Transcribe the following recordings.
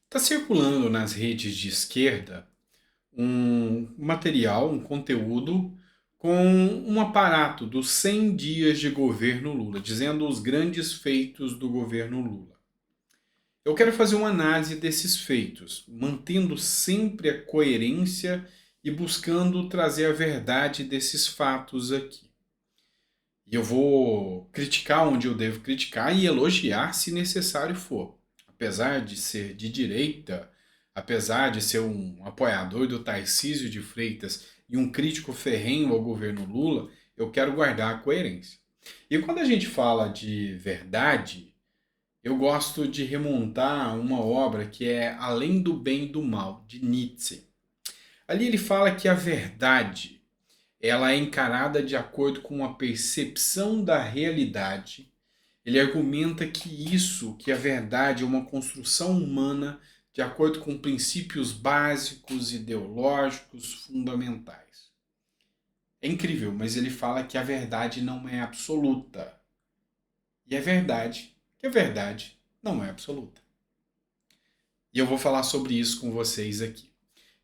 Está circulando nas redes de esquerda um material, um conteúdo com um aparato dos 100 dias de governo Lula, dizendo os grandes feitos do governo Lula. Eu quero fazer uma análise desses feitos, mantendo sempre a coerência e buscando trazer a verdade desses fatos aqui. E eu vou criticar onde eu devo criticar e elogiar se necessário for. Apesar de ser de direita, apesar de ser um apoiador do Tarcísio de Freitas e um crítico ferrenho ao governo Lula, eu quero guardar a coerência. E quando a gente fala de verdade, eu gosto de remontar uma obra que é Além do Bem e do Mal, de Nietzsche. Ali ele fala que a verdade ela é encarada de acordo com a percepção da realidade. Ele argumenta que a verdade é uma construção humana de acordo com princípios básicos, ideológicos, fundamentais. É incrível, mas ele fala que a verdade não é absoluta. E é verdade que a verdade não é absoluta. E eu vou falar sobre isso com vocês aqui.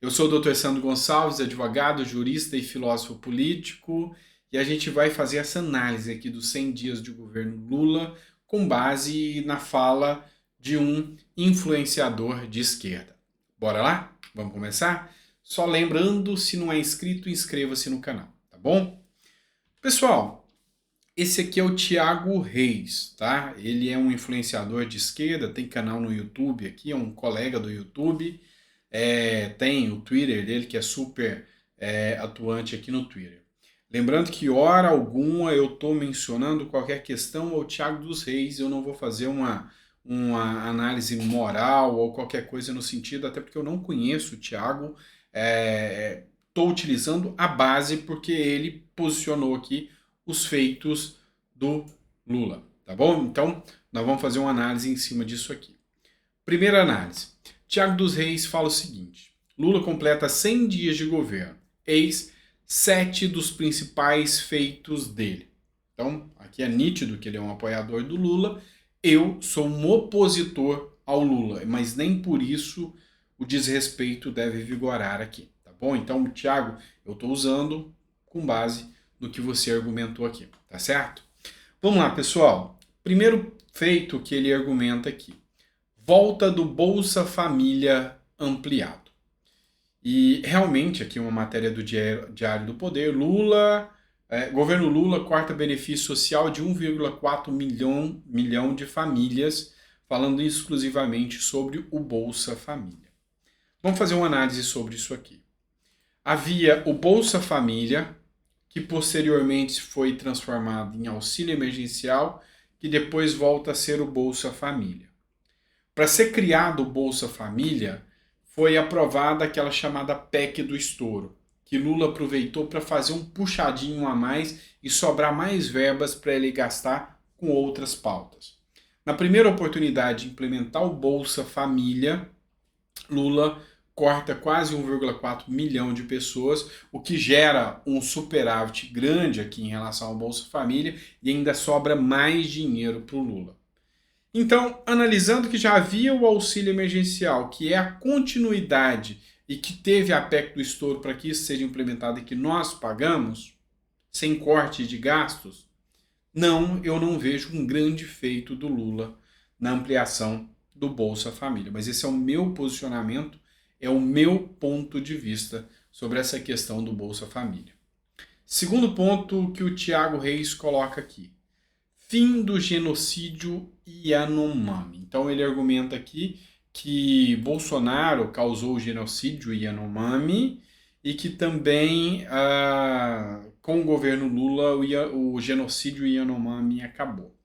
Eu sou o Dr. Sandro Gonçalves, advogado, jurista e filósofo político, e a gente vai fazer essa análise aqui dos 100 dias de governo Lula com base na fala de um influenciador de esquerda. Bora lá? Vamos começar? Só lembrando, se não é inscrito, inscreva-se no canal, tá bom? Pessoal, esse aqui é o Thiago Reis, tá? Ele é um influenciador de esquerda, tem canal no YouTube aqui, é um colega do YouTube. Tem o Twitter dele, que é super atuante aqui no Twitter. Lembrando que, hora alguma, eu estou mencionando qualquer questão ao Thiago dos Reis, eu não vou fazer uma análise moral ou qualquer coisa no sentido, até porque eu não conheço o Thiago, estou utilizando a base porque ele posicionou aqui os feitos do Lula, tá bom? Então, nós vamos fazer uma análise em cima disso aqui. Primeira análise. Tiago dos Reis fala o seguinte: Lula completa 100 dias de governo. Eis 7 dos principais feitos dele. Então, aqui é nítido que ele é um apoiador do Lula. Eu sou um opositor ao Lula, mas nem por isso o desrespeito deve vigorar aqui, tá bom? Então, Tiago, eu estou usando com base no que você argumentou aqui, tá certo? Vamos lá, pessoal. Primeiro feito que ele argumenta aqui: volta do Bolsa Família ampliado. E realmente, aqui uma matéria do Diário do Poder, governo Lula corta benefício social de 1,4 milhão de famílias, falando exclusivamente sobre o Bolsa Família. Vamos fazer uma análise sobre isso aqui. Havia o Bolsa Família, que posteriormente foi transformado em auxílio emergencial, que depois volta a ser o Bolsa Família. Para ser criado o Bolsa Família, foi aprovada aquela chamada PEC do estouro, que Lula aproveitou para fazer um puxadinho a mais e sobrar mais verbas para ele gastar com outras pautas. Na primeira oportunidade de implementar o Bolsa Família, Lula corta quase 1,4 milhão de pessoas, o que gera um superávit grande aqui em relação ao Bolsa Família e ainda sobra mais dinheiro para o Lula. Então, analisando que já havia o auxílio emergencial, que é a continuidade e que teve a PEC do estouro para que isso seja implementado e que nós pagamos, sem corte de gastos, eu não vejo um grande feito do Lula na ampliação do Bolsa Família. Mas esse é o meu posicionamento, é o meu ponto de vista sobre essa questão do Bolsa Família. Segundo ponto que o Thiago Reis coloca aqui: fim do genocídio Yanomami. Então ele argumenta aqui que Bolsonaro causou o genocídio Yanomami e que também com o governo Lula o genocídio Yanomami acabou.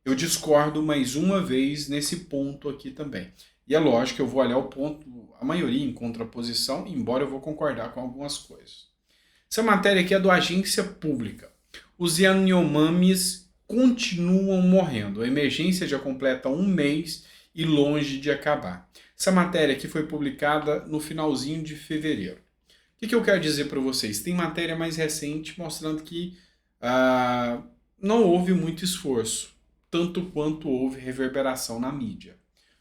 Eu discordo mais uma vez nesse ponto aqui também. E é lógico que eu vou olhar o ponto, a maioria em contraposição, embora eu vou concordar com algumas coisas. Essa matéria aqui é do Agência Pública. Os Yanomamis continuam morrendo. A emergência já completa um mês e longe de acabar. Essa matéria aqui foi publicada no finalzinho de fevereiro. O que eu quero dizer para vocês? Tem matéria mais recente mostrando que não houve muito esforço, tanto quanto houve reverberação na mídia.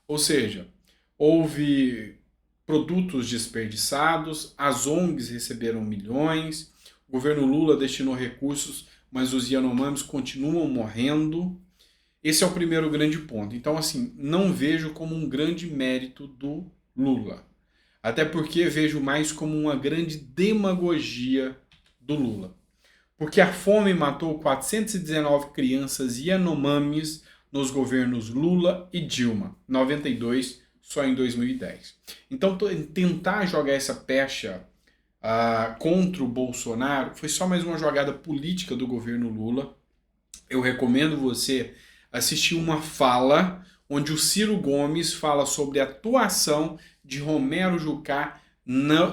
Ou seja, houve produtos desperdiçados, as ONGs receberam milhões, o governo Lula destinou recursos, mas os Yanomamis continuam morrendo. Esse é o primeiro grande ponto. Então, assim, não vejo como um grande mérito do Lula. Até porque vejo mais como uma grande demagogia do Lula. Porque a fome matou 419 crianças Yanomamis nos governos Lula e Dilma, 92 só em 2010. Então, tentar jogar essa pecha contra o Bolsonaro foi só mais uma jogada política do governo Lula. Eu recomendo você assistir uma fala onde o Ciro Gomes fala sobre a atuação de Romero Jucá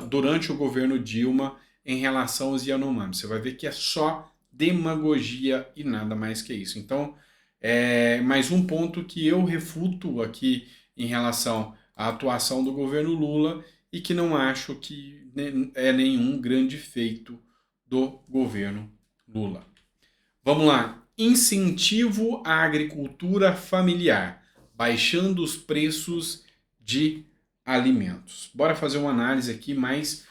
durante o governo Dilma em relação aos Yanomami. Você vai ver que é só demagogia e nada mais que isso. Então, mais um ponto que eu refuto aqui em relação à atuação do governo Lula e que não acho que é nenhum grande feito do governo Lula. Vamos lá. Incentivo à agricultura familiar, baixando os preços de alimentos. Bora fazer uma análise aqui mais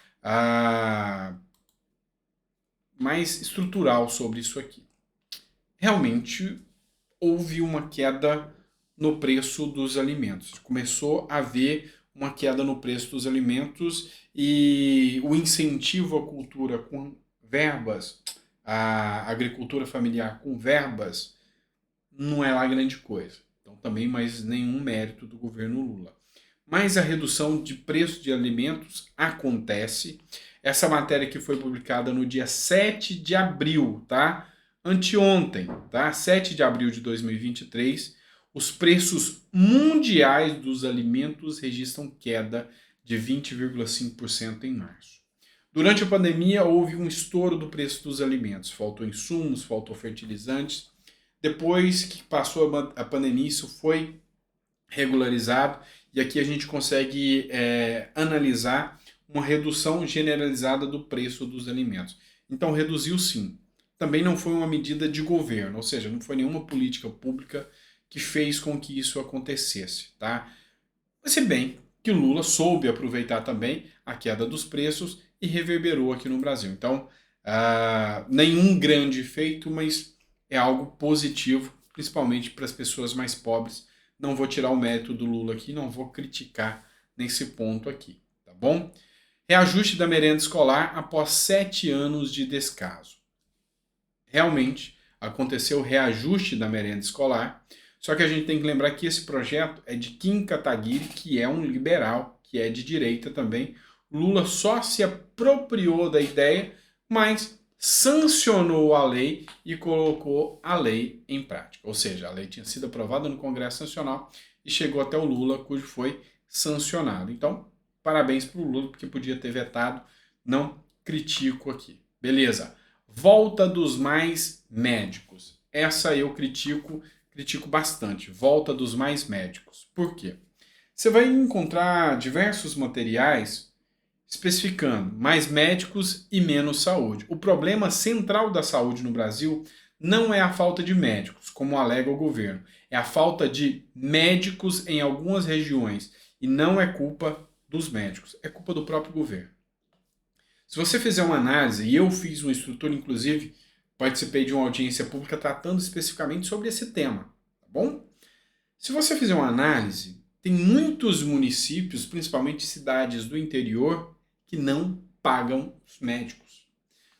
estrutural sobre isso aqui. Realmente houve uma queda no preço dos alimentos. Começou a haver uma queda no preço dos alimentos e o incentivo à cultura com verbas, a agricultura familiar com verbas, não é lá grande coisa. Então também mais nenhum mérito do governo Lula. Mas a redução de preço de alimentos acontece. Essa matéria que foi publicada no dia 7 de abril, tá? Anteontem, tá? 7 de abril de 2023, os preços mundiais dos alimentos registram queda de 20,5% em março. Durante a pandemia, houve um estouro do preço dos alimentos. Faltou insumos, faltou fertilizantes. Depois que passou a pandemia, isso foi regularizado e aqui a gente consegue analisar uma redução generalizada do preço dos alimentos. Então, reduziu sim. Também não foi uma medida de governo, ou seja, não foi nenhuma política pública que fez com que isso acontecesse, tá? Se bem que o Lula soube aproveitar também a queda dos preços e reverberou aqui no Brasil. Então, nenhum grande feito, mas é algo positivo, principalmente para as pessoas mais pobres. Não vou tirar o mérito do Lula aqui, não vou criticar nesse ponto aqui, tá bom? Reajuste da merenda escolar após 7 anos de descaso. Realmente aconteceu o reajuste da merenda escolar, só que a gente tem que lembrar que esse projeto é de Kim Kataguiri, que é um liberal, que é de direita também. Lula só se apropriou da ideia, mas sancionou a lei e colocou a lei em prática. Ou seja, a lei tinha sido aprovada no Congresso Nacional e chegou até o Lula, cujo foi sancionado. Então, parabéns para o Lula, porque podia ter vetado, não critico aqui. Beleza. Volta dos mais médicos. Essa eu critico bastante. Volta dos mais médicos. Por quê? Você vai encontrar diversos materiais especificando mais médicos e menos saúde. O problema central da saúde no Brasil não é a falta de médicos, como alega o governo. É a falta de médicos em algumas regiões. E não é culpa dos médicos, é culpa do próprio governo. Se você fizer uma análise, e eu fiz uma estrutura, inclusive, participei de uma audiência pública tratando especificamente sobre esse tema, tá bom? Se você fizer uma análise, tem muitos municípios, principalmente cidades do interior, que não pagam os médicos.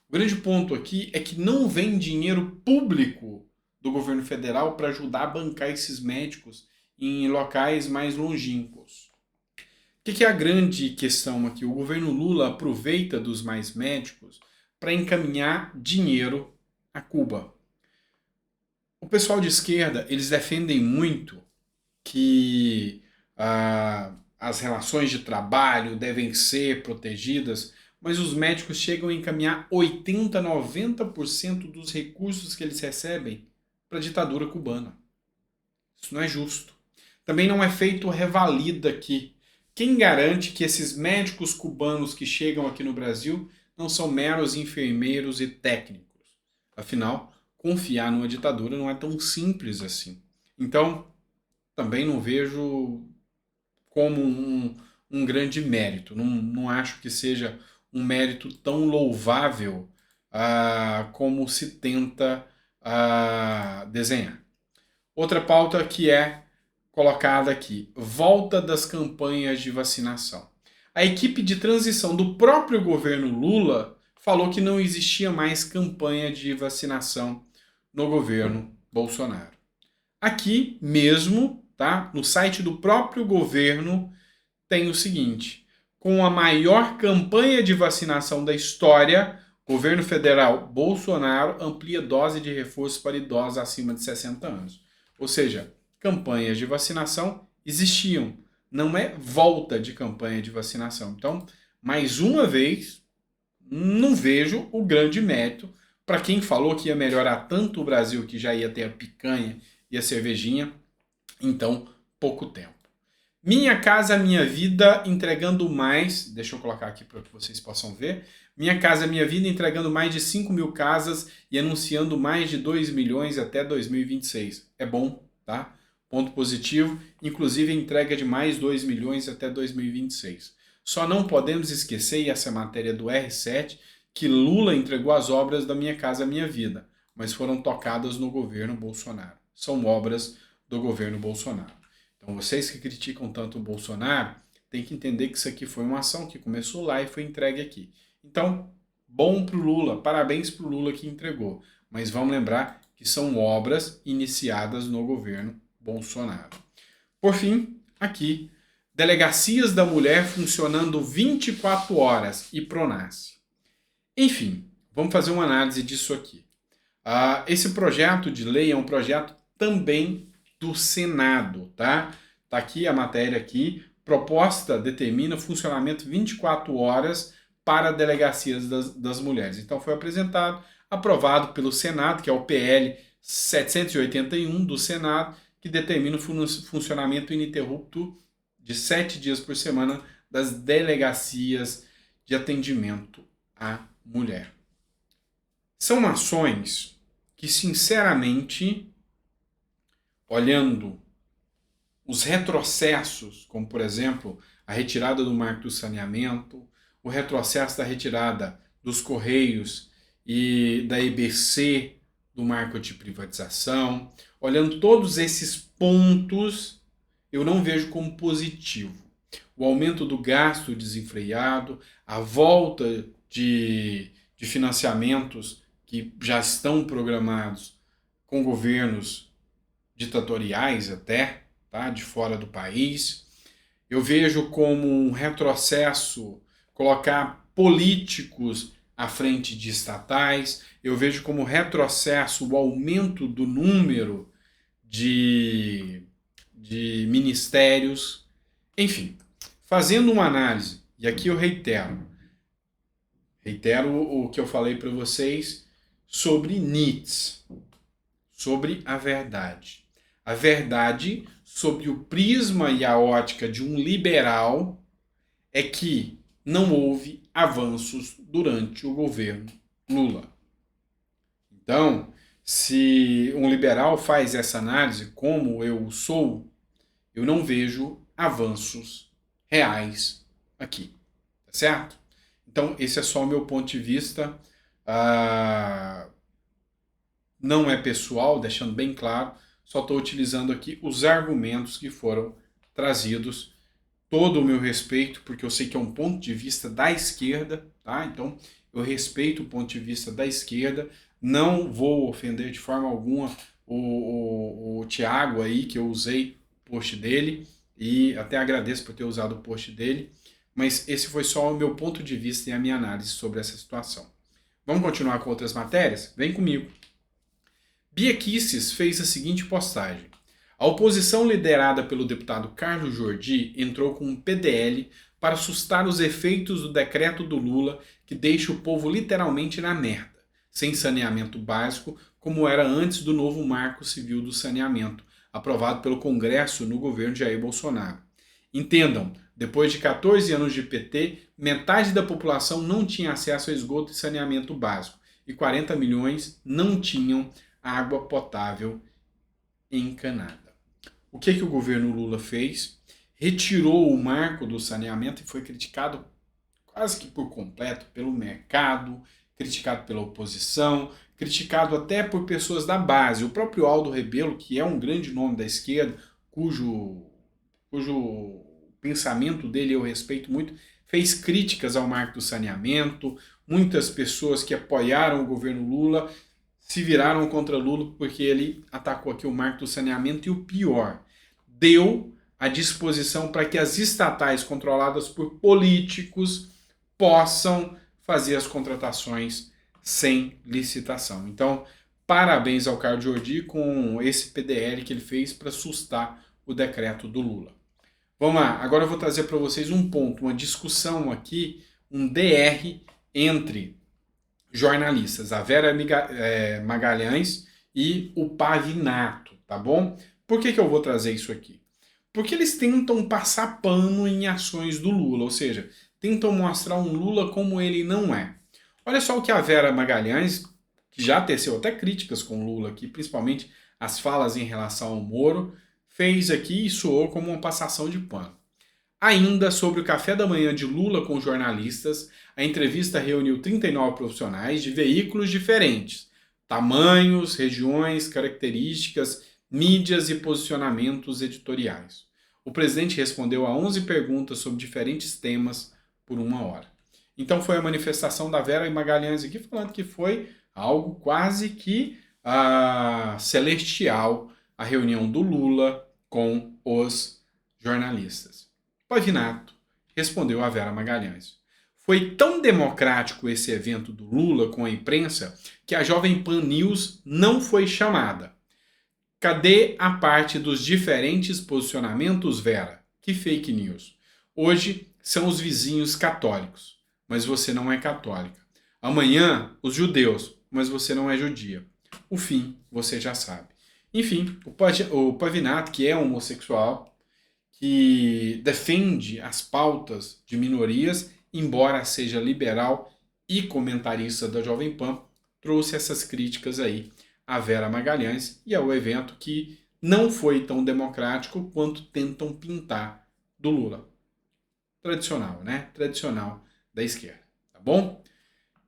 O grande ponto aqui é que não vem dinheiro público do governo federal para ajudar a bancar esses médicos em locais mais longínquos. O que é a grande questão aqui? O governo Lula aproveita dos mais médicos para encaminhar dinheiro a Cuba. O pessoal de esquerda, eles defendem muito que as relações de trabalho devem ser protegidas, mas os médicos chegam a encaminhar 80, 90% dos recursos que eles recebem para a ditadura cubana. Isso não é justo. Também não é feito revalida aqui. Quem garante que esses médicos cubanos que chegam aqui no Brasil não são meros enfermeiros e técnicos? Afinal, confiar numa ditadura não é tão simples assim. Então, também não vejo como um grande mérito. Não acho que seja um mérito tão louvável como se tenta desenhar. Outra pauta que é colocada aqui: volta das campanhas de vacinação. A equipe de transição do próprio governo Lula falou que não existia mais campanha de vacinação no governo Bolsonaro. Aqui mesmo, tá, no site do próprio governo, tem o seguinte: com a maior campanha de vacinação da história, o governo federal Bolsonaro amplia dose de reforço para idosos acima de 60 anos. Ou seja, campanhas de vacinação existiam, não é volta de campanha de vacinação. Então, mais uma vez, não vejo o grande mérito para quem falou que ia melhorar tanto o Brasil, que já ia ter a picanha e a cervejinha, então, pouco tempo. Minha Casa Minha Vida entregando mais, deixa eu colocar aqui para que vocês possam ver, Minha Casa Minha Vida entregando mais de 5 mil casas e anunciando mais de 2 milhões até 2026. É bom, tá? Ponto positivo, inclusive a entrega de mais 2 milhões até 2026. Só não podemos esquecer, e essa é a matéria do R7, que Lula entregou as obras da Minha Casa Minha Vida, mas foram tocadas no governo Bolsonaro. São obras do governo Bolsonaro. Então vocês que criticam tanto o Bolsonaro, tem que entender que isso aqui foi uma ação que começou lá e foi entregue aqui. Então, bom pro Lula, parabéns pro Lula que entregou. Mas vamos lembrar que são obras iniciadas no governo Bolsonaro. Por fim, aqui, delegacias da mulher funcionando 24 horas e Pronasce. Enfim, vamos fazer uma análise disso aqui. Esse projeto de lei é um projeto também do Senado, tá? Tá aqui a matéria aqui. Proposta determina funcionamento 24 horas para delegacias das mulheres. Então foi apresentado, aprovado pelo Senado, que é o PL 781 do Senado, que determina o funcionamento ininterrupto de 7 dias por semana das delegacias de atendimento à mulher. São ações que, sinceramente, olhando os retrocessos, como por exemplo a retirada do marco do saneamento, o retrocesso da retirada dos Correios e da EBC do marco de privatização, olhando todos esses pontos, eu não vejo como positivo. O aumento do gasto desenfreado, a volta de financiamentos que já estão programados com governos ditatoriais até, tá, de fora do país. Eu vejo como um retrocesso colocar políticos à frente de estatais. Eu vejo como retrocesso o aumento do número de ministérios. Enfim, fazendo uma análise, e aqui eu reitero o que eu falei para vocês sobre Nietzsche, sobre a verdade. A verdade, sob o prisma e a ótica de um liberal, é que não houve avanços durante o governo Lula. Então, se um liberal faz essa análise, como eu sou, eu não vejo avanços reais aqui, tá certo? Então, esse é só o meu ponto de vista. Não é pessoal, deixando bem claro, só estou utilizando aqui os argumentos que foram trazidos. Todo o meu respeito, porque eu sei que é um ponto de vista da esquerda, tá? Então, eu respeito o ponto de vista da esquerda, não vou ofender de forma alguma o Thiago aí, que eu usei o post dele, e até agradeço por ter usado o post dele, mas esse foi só o meu ponto de vista e a minha análise sobre essa situação. Vamos continuar com outras matérias? Vem comigo. Bia Kicis fez a seguinte postagem: a oposição liderada pelo deputado Carlos Jordi entrou com um PDL para assustar os efeitos do decreto do Lula que deixa o povo literalmente na merda, sem saneamento básico, como era antes do novo Marco Civil do Saneamento, aprovado pelo Congresso no governo Jair Bolsonaro. Entendam, depois de 14 anos de PT, metade da população não tinha acesso a esgoto e saneamento básico, e 40 milhões não tinham água potável encanada. O que o governo Lula fez? retirou o marco do saneamento e foi criticado quase que por completo pelo mercado, criticado pela oposição, criticado até por pessoas da base. O próprio Aldo Rebelo, que é um grande nome da esquerda, cujo pensamento dele eu respeito muito, fez críticas ao marco do saneamento. Muitas pessoas que apoiaram o governo Lula se viraram contra Lula porque ele atacou aqui o marco do saneamento e o pior, deu a disposição para que as estatais controladas por políticos possam fazer as contratações sem licitação. Então, parabéns ao Carlos Jordi com esse PDL que ele fez para sustar o decreto do Lula. Vamos lá, agora eu vou trazer para vocês um ponto, uma discussão aqui, um DR entre jornalistas, a Vera Magalhães e o Pavinato, tá bom? Por que eu vou trazer isso aqui? Porque eles tentam passar pano em ações do Lula, ou seja, tentam mostrar um Lula como ele não é. Olha só o que a Vera Magalhães, que já teceu até críticas com o Lula aqui, principalmente as falas em relação ao Moro, fez aqui e soou como uma passação de pano. Ainda sobre o café da manhã de Lula com jornalistas, a entrevista reuniu 39 profissionais de veículos diferentes, tamanhos, regiões, características, mídias e posicionamentos editoriais. O presidente respondeu a 11 perguntas sobre diferentes temas por 1 hora. Então foi a manifestação da Vera Magalhães aqui falando que foi algo quase que celestial, a reunião do Lula com os jornalistas. Pavinato respondeu a Vera Magalhães. Foi tão democrático esse evento do Lula com a imprensa que a Jovem Pan News não foi chamada. Cadê a parte dos diferentes posicionamentos, Vera? Que fake news. Hoje são os vizinhos católicos, mas você não é católica. Amanhã, os judeus, mas você não é judia. O fim, você já sabe. Enfim, o Pavinato, que é homossexual, que defende as pautas de minorias, embora seja liberal e comentarista da Jovem Pan, trouxe essas críticas aí a Vera Magalhães e ao evento que não foi tão democrático quanto tentam pintar do Lula. Tradicional, né? Tradicional da esquerda, tá bom?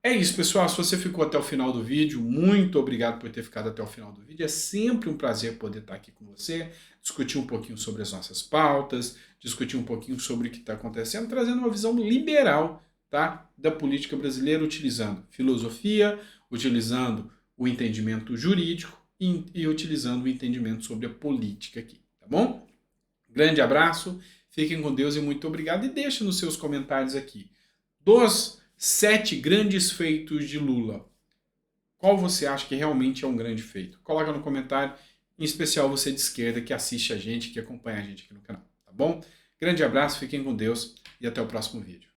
É isso, pessoal. Se você ficou até o final do vídeo, muito obrigado por ter ficado até o final do vídeo. É sempre um prazer poder estar aqui com você, discutir um pouquinho sobre as nossas pautas, discutir um pouquinho sobre o que está acontecendo, trazendo uma visão liberal, tá, da política brasileira, utilizando filosofia, utilizando o entendimento jurídico e utilizando o entendimento sobre a política aqui, tá bom? Grande abraço, fiquem com Deus e muito obrigado. E deixe nos seus comentários aqui, dos 7 grandes feitos de Lula, qual você acha que realmente é um grande feito? Coloca no comentário, em especial você de esquerda que assiste a gente, que acompanha a gente aqui no canal, tá bom? Grande abraço, fiquem com Deus e até o próximo vídeo.